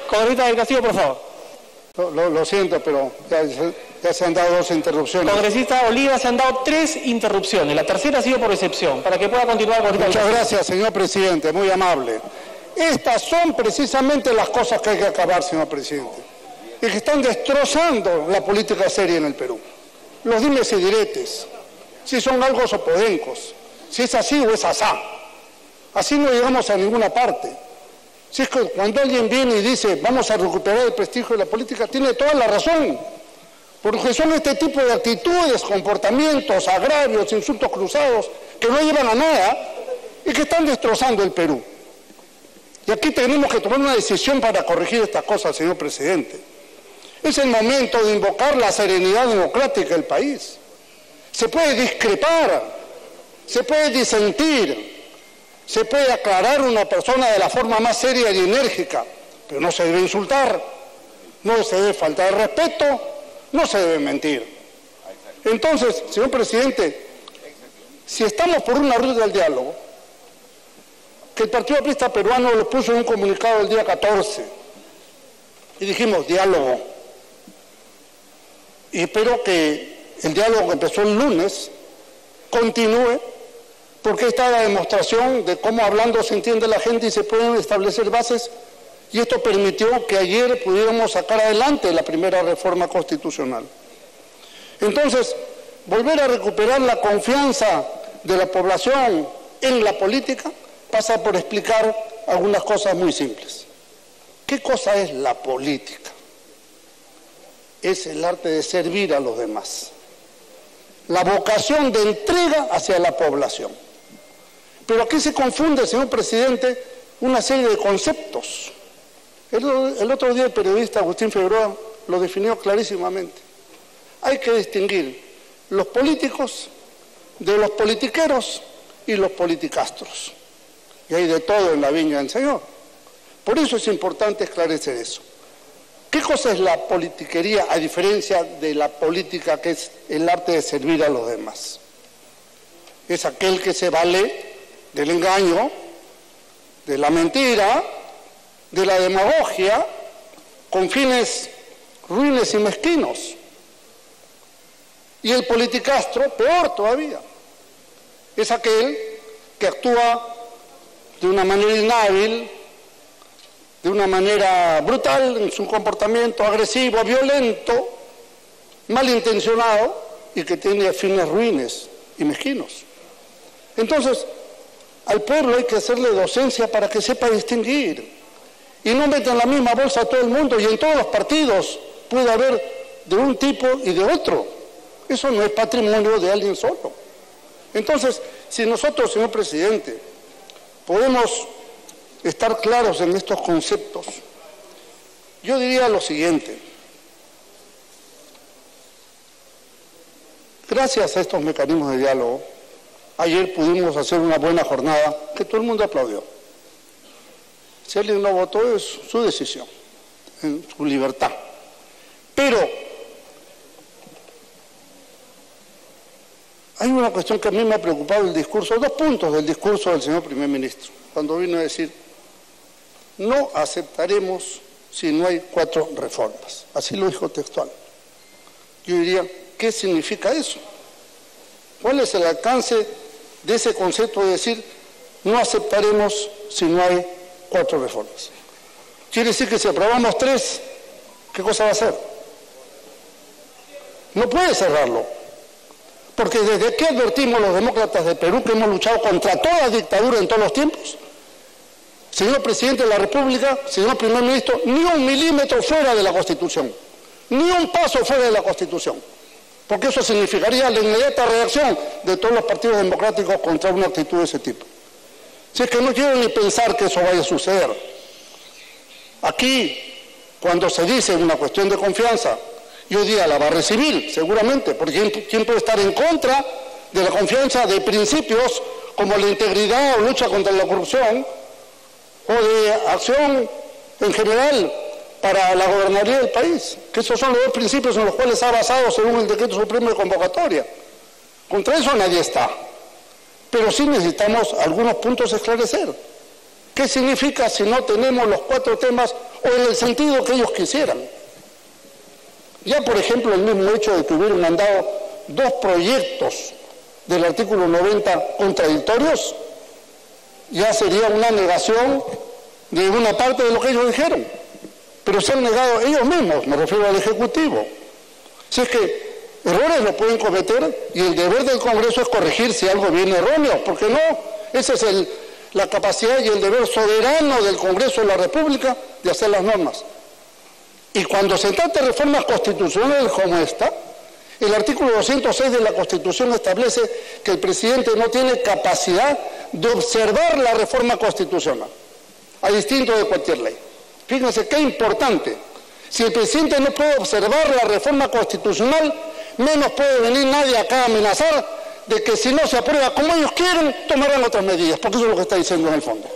Congresista del Castillo, por favor. Lo siento, pero ya se han dado 2 interrupciones. Congresista Oliva, se han dado 3 interrupciones. La tercera ha sido por excepción, para que pueda continuar. Muchas gracias, señor presidente, muy amable. Estas son precisamente las cosas que hay que acabar, señor presidente, y que están destrozando la política seria en el Perú. Los dimes y diretes, si son algo o podencos, si es así o es asá. Así no llegamos a ninguna parte. Si es que cuando alguien viene y dice vamos a recuperar el prestigio de la política, tiene toda la razón, porque son este tipo de actitudes, comportamientos, agravios, insultos cruzados, que no llevan a nada y que están destrozando el Perú. Y aquí tenemos que tomar una decisión para corregir estas cosas, señor presidente. Es el momento de invocar la serenidad democrática del país. Se puede discrepar, se puede disentir, se puede aclarar una persona de la forma más seria y enérgica, pero no se debe insultar, no se debe faltar el respeto, no se debe mentir. Entonces, señor presidente, si estamos por una ruta del diálogo, que el Partido Aprista Peruano lo puso en un comunicado el día 14, y dijimos diálogo, y espero que el diálogo que empezó el lunes continúe, porque esta es la demostración de cómo hablando se entiende la gente y se pueden establecer bases, y esto permitió que ayer pudiéramos sacar adelante la primera reforma constitucional. Entonces, volver a recuperar la confianza de la población en la política pasa por explicar algunas cosas muy simples. ¿Qué cosa es la política? Es el arte de servir a los demás. La vocación de entrega hacia la población. Pero aquí se confunde, señor presidente, una serie de conceptos. El otro día el periodista Agustín Figueroa lo definió clarísimamente. Hay que distinguir los políticos de los politiqueros y los politicastros. Y hay de todo en la viña del Señor. Por eso es importante esclarecer eso. ¿Qué cosa es la politiquería a diferencia de la política, que es el arte de servir a los demás? Es aquel que se vale del engaño, de la mentira, de la demagogia, con fines ruines y mezquinos. Y el politicastro, peor todavía, es aquel que actúa de una manera inhábil, de una manera brutal en su comportamiento, agresivo, violento, malintencionado y que tiene fines ruines y mezquinos. Entonces, al pueblo hay que hacerle docencia para que sepa distinguir y no meta en la misma bolsa a todo el mundo, y en todos los partidos puede haber de un tipo y de otro. Eso no es patrimonio de alguien solo. Entonces, si nosotros, señor presidente, podemos estar claros en estos conceptos, yo diría lo siguiente. Gracias a estos mecanismos de diálogo, ayer pudimos hacer una buena jornada que todo el mundo aplaudió. Si alguien no votó, es su decisión, en su libertad. Pero hay una cuestión que a mí me ha preocupado el discurso, 2 puntos del discurso del señor primer ministro, cuando vino a decir: no aceptaremos si no hay 4 reformas. Así lo dijo textual. Yo diría, ¿qué significa eso? ¿Cuál es el alcance de ese concepto de decir no aceptaremos si no hay 4 reformas? Quiere decir que si aprobamos 3, ¿qué cosa va a hacer? No puede cerrarlo. Porque desde que advertimos los demócratas de Perú que hemos luchado contra toda dictadura en todos los tiempos, señor presidente de la República, señor primer ministro, ni 1 milímetro fuera de la Constitución, ni un paso fuera de la Constitución, porque eso significaría la inmediata reacción de todos los partidos democráticos contra una actitud de ese tipo. Si es que no quiero ni pensar que eso vaya a suceder. Aquí, cuando se dice una cuestión de confianza, yo diría la va a recibir, seguramente, porque ¿quién puede estar en contra de la confianza de principios como la integridad o lucha contra la corrupción, o de acción en general para la gobernabilidad del país? Que esos son los 2 principios en los cuales se ha basado según el Decreto Supremo de Convocatoria. Contra eso nadie está. Pero sí necesitamos algunos puntos a esclarecer. ¿Qué significa si no tenemos los 4 temas o en el sentido que ellos quisieran? Ya, por ejemplo, el mismo hecho de que hubieran mandado 2 proyectos del artículo 90 contradictorios, ya sería una negación de una parte de lo que ellos dijeron. Pero se han negado ellos mismos, me refiero al Ejecutivo. Si es que errores lo pueden cometer y el deber del Congreso es corregir si algo viene erróneo, ¿por qué no? Esa es la capacidad y el deber soberano del Congreso de la República de hacer las normas. Y cuando se trata de reformas constitucionales como esta, el artículo 206 de la Constitución establece que el presidente no tiene capacidad de observar la reforma constitucional, a distinto de cualquier ley. Fíjense qué importante. Si el presidente no puede observar la reforma constitucional, menos puede venir nadie acá a amenazar de que si no se aprueba como ellos quieren, tomarán otras medidas, porque eso es lo que está diciendo en el fondo.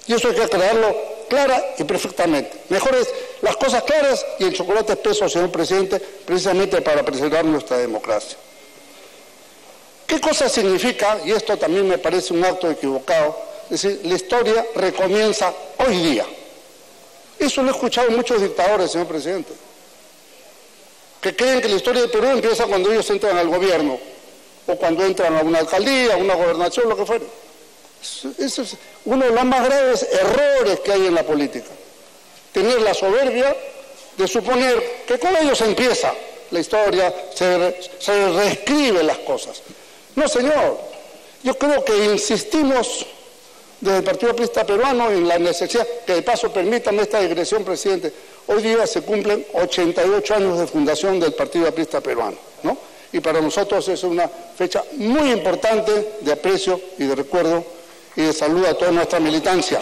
Y eso hay que aclararlo clara y perfectamente. Mejor es las cosas claras y el chocolate espeso, señor presidente, precisamente para preservar nuestra democracia. ¿Qué cosa significa? Y esto también me parece un acto equivocado. Es decir, la historia recomienza hoy día. Eso lo he escuchado en muchos dictadores, señor presidente, que creen que la historia del Perú empieza cuando ellos entran al gobierno, o cuando entran a una alcaldía, a una gobernación, lo que fuera. Ese es uno de los más graves errores que hay en la política. Tener la soberbia de suponer que con ellos empieza la historia, se reescribe las cosas. No, señor. Yo creo que insistimos desde el Partido Aprista Peruano en la necesidad, que de paso permítanme esta digresión, presidente. Hoy día se cumplen 88 años de fundación del Partido Aprista Peruano, ¿no? Y para nosotros es una fecha muy importante de aprecio y de recuerdo y de salud a toda nuestra militancia.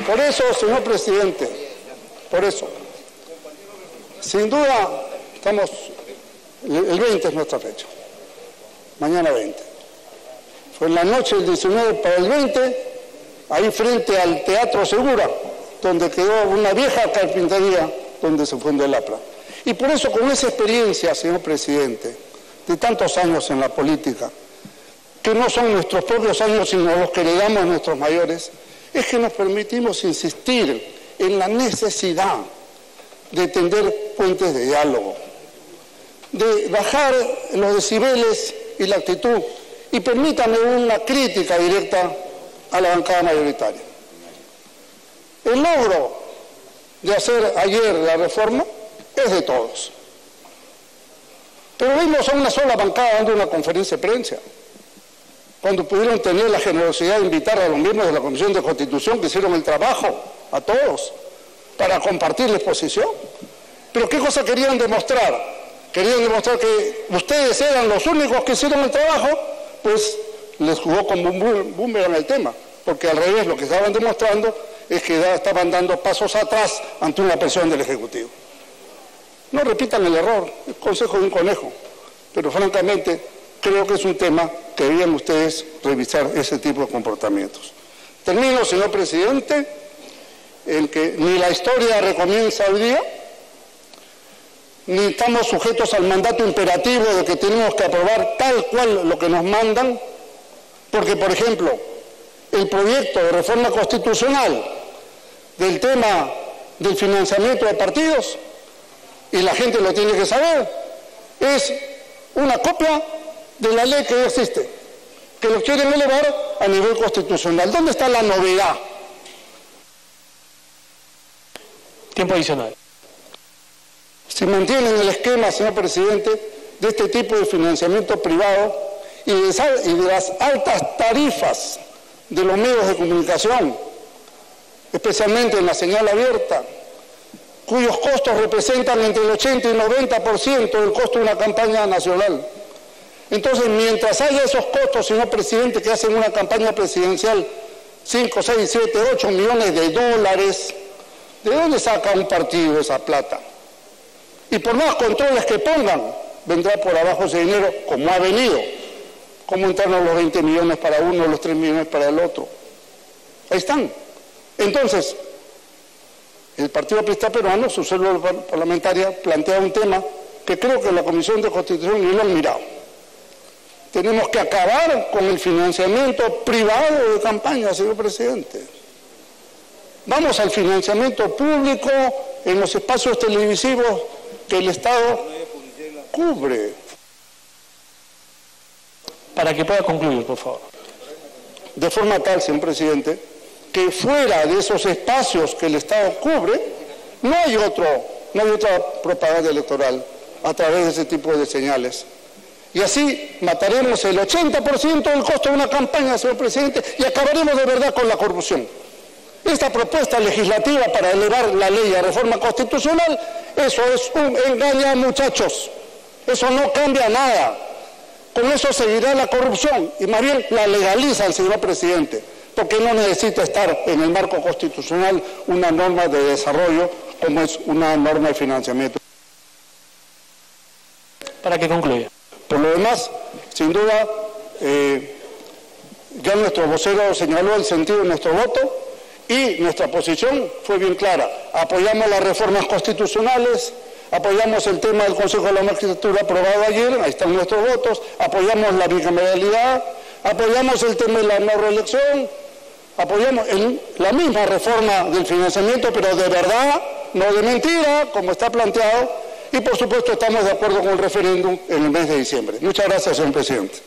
Por eso, señor presidente, por eso, sin duda, el 20 es nuestra fecha, mañana 20. Fue en la noche del 19 para el 20, ahí frente al Teatro Segura, donde quedó una vieja carpintería donde se fundó el APRA. Y por eso, con esa experiencia, señor presidente, de tantos años en la política, que no son nuestros propios años, sino los que le damos a nuestros mayores, es que nos permitimos insistir en la necesidad de tender puentes de diálogo, de bajar los decibeles y la actitud, y permítanme una crítica directa a la bancada mayoritaria. El logro de hacer ayer la reforma es de todos. Pero vimos a una sola bancada dando una conferencia de prensa, cuando pudieron tener la generosidad de invitar a los miembros de la Comisión de Constitución que hicieron el trabajo, a todos, para compartir la exposición. Pero ¿qué cosa querían demostrar? Querían demostrar que ustedes eran los únicos que hicieron el trabajo, pues les jugó como un boomerang el tema, porque al revés lo que estaban demostrando es que estaban dando pasos atrás ante una presión del Ejecutivo. No repitan el error, el consejo de un conejo, pero francamente creo que es un tema que debían ustedes revisar ese tipo de comportamientos. Termino, señor presidente, en que ni la historia recomienza hoy día, ni estamos sujetos al mandato imperativo de que tenemos que aprobar tal cual lo que nos mandan, porque, por ejemplo, el proyecto de reforma constitucional del tema del financiamiento de partidos, y la gente lo tiene que saber, es una copia de la ley que ya existe, que lo quieren elevar a nivel constitucional. ¿Dónde está la novedad? Tiempo adicional. Si mantienen el esquema, señor presidente, de este tipo de financiamiento privado y de las altas tarifas de los medios de comunicación, especialmente en la señal abierta, cuyos costos representan entre el 80 y el 90% del costo de una campaña nacional. Entonces, mientras haya esos costos, señor presidente, que hacen una campaña presidencial, 5, 6, 7, 8 millones de dólares, ¿de dónde saca un partido esa plata? Y por más controles que pongan, vendrá por abajo ese dinero, como ha venido. ¿Cómo entraron los 20 millones para uno, los 3 millones para el otro? Ahí están. Entonces, el Partido Aprista Peruano, su célula parlamentaria, plantea un tema que creo que la Comisión de Constitución ni lo han mirado. Tenemos que acabar con el financiamiento privado de campaña, señor presidente. Vamos al financiamiento público en los espacios televisivos que el Estado cubre. Para que pueda concluir, por favor. De forma tal, señor presidente, que fuera de esos espacios que el Estado cubre, no hay otra propaganda electoral a través de ese tipo de señales. Y así mataremos el 80% del costo de una campaña, señor presidente, y acabaremos de verdad con la corrupción. Esta propuesta legislativa para elevar la ley a reforma constitucional, eso es un engaño, muchachos. Eso no cambia nada. Con eso seguirá la corrupción y más bien la legaliza el señor presidente, porque no necesita estar en el marco constitucional una norma de desarrollo como es una norma de financiamiento. Para que concluya. Por lo demás, sin duda, ya nuestro vocero señaló el sentido de nuestro voto y nuestra posición fue bien clara. Apoyamos las reformas constitucionales, apoyamos el tema del Consejo de la Magistratura aprobado ayer, ahí están nuestros votos, apoyamos la bicameralidad, apoyamos el tema de la no reelección, apoyamos la misma reforma del financiamiento, pero de verdad, no de mentira, como está planteado, y por supuesto estamos de acuerdo con el referéndum en el mes de diciembre. Muchas gracias, señor presidente.